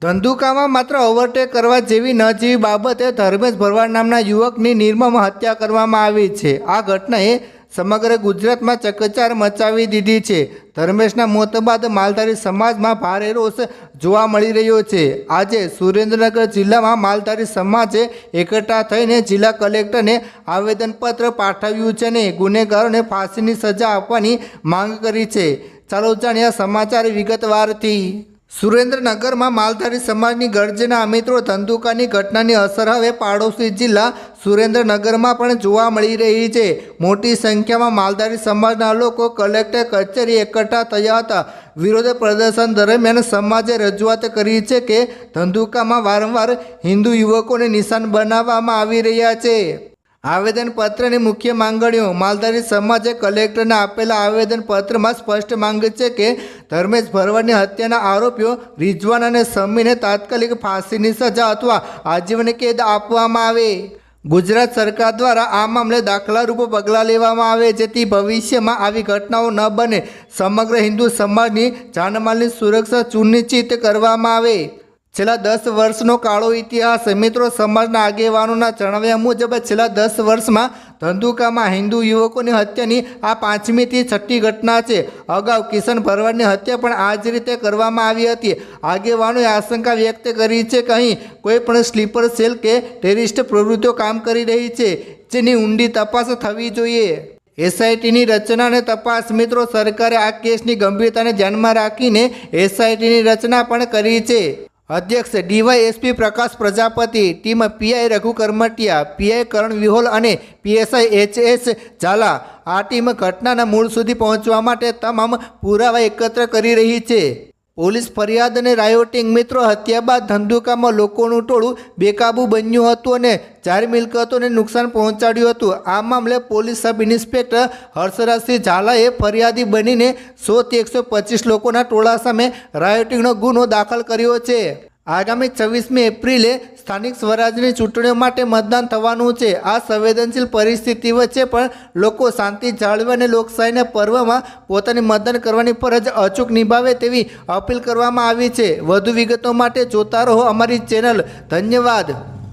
ધંધુકામાં માત્ર ઓવરટેક કરવા જેવી ન જેવી બાબતે ધર્મેશ ભરવાડ નામના યુવકની નિર્મમ હત્યા કરવામાં આવી છે। આ ઘટનાએ સમગ્ર ગુજરાતમાં ચકચાર મચાવી દીધી છે। ધર્મેશના મોત બાદ માલધારી સમાજમાં ભારે રોષ જોવા મળી રહ્યો છે। આજે સુરેન્દ્રનગર જિલ્લામાં માલધારી સમાજે એકઠા થઈને જિલ્લા કલેક્ટરને આવેદનપત્ર પાઠવ્યું છે અને ગુનેગારોને ફાંસીની સજા આપવાની માંગ કરી છે। ચાલો જાણીએ સમાચાર વિગતવારથી। સુરેન્દ્રનગરમાં માલધારી સમાજની ગર્જના મિત્રો ધંધુકાની ઘટનાની અસર હવે પાડોશી જિલ્લા સુરેન્દ્રનગરમાં પણ જોવા મળી રહી છે। મોટી સંખ્યામાં માલધારી સમાજના લોકો કલેક્ટર કચેરી એકઠા થયા હતા। વિરોધ પ્રદર્શન દરમિયાન સમાજે રજૂઆત કરી છે કે ધંધુકામાં વારંવાર હિન્દુ યુવકોને નિશાન બનાવવામાં આવી રહ્યા છે। આવેદનપત્રની મુખ્ય માંગણીઓ। માલધારી સમાજે કલેક્ટરને આપેલા આવેદનપત્રમાં સ્પષ્ટ માંગે છે કે ધર્મેશ ભરવાડની હત્યાના આરોપીઓ રિઝવાન અને સમીરને તાત્કાલિક ફાંસીની સજા અથવા આજીવન કેદ આપવામાં આવે। ગુજરાત સરકાર દ્વારા આ મામલે દાખલારૂપ પગલાં લેવામાં આવે જેથી ભવિષ્યમાં આવી ઘટનાઓ ન બને। સમગ્ર હિન્દુ સમાજની જાનમાલની સુરક્ષા સુનિશ્ચિત કરવામાં આવે। છેલ્લા 10 વર્ષનો કાળો ઇતિહાસ। મિત્રો, સમાજના આગેવાનોના જણાવ્યા મુજબ છેલ્લા 10 વર્ષમાં ધંધુકામાં હિન્દુ યુવકોની હત્યાની આ 5મી થી 6ઠ્ઠી ઘટના છે। અગાઉ કિશન ભરવાડની હત્યા પણ આ જ રીતે કરવામાં આવી હતી। આગેવાનોએ આશંકા વ્યક્ત કરી છે કે અહીં કોઈ પણ સ્લીપર સેલ કે ટેરરિસ્ટ પ્રવૃત્તિઓ કામ કરી રહી છે, જેની ઊંડી તપાસ થવી જોઈએ। એસઆઈટીની રચના અને તપાસ। મિત્રો, સરકારે આ કેસની ગંભીરતાને ધ્યાનમાં રાખીને એસઆઈટીની રચના પણ કરી છે। અધ્યક્ષ DYSP Prakash Prajapati, team PI Raghu Karamtiya, PI Karan Vihol અને પીએસઆઈ એચએસ ઝાલા। આ ટીમ ઘટનાના મૂળ સુધી પહોંચવા માટે તમામ પુરાવા એકત્ર કરી રહી છે। પોલીસ ફરિયાદ અને રાયોટિંગ। મિત્રો, હત્યા બાદ ધંધુકામાં લોકોનું ટોળું બેકાબૂ બન્યું હતું અને જાહેર મિલકતોને નુકસાન પહોંચાડ્યું હતું। આ મામલે પોલીસ સબ ઇન્સ્પેક્ટર હર્ષરાજસિંહ ઝાલાએ ફરિયાદી બનીને 100 થી 125 લોકોના ટોળા સામે રાયોટિંગનો ગુનો દાખલ કર્યો છે। આગામી 26મી એપ્રિલે સ્થાનિક સ્વરાજની ચૂંટણીઓ માટે મતદાન થવાનું છે। આ સંવેદનશીલ પરિસ્થિતિ વચ્ચે પણ લોકો શાંતિ જાળવે અને લોકશાહીના પર્વમાં પોતાની મતદાન કરવાની ફરજ અચૂક નિભાવે તેવી અપીલ કરવામાં આવી છે। વધુ વિગતો માટે જોતા રહો અમારી ચેનલ। ધન્યવાદ।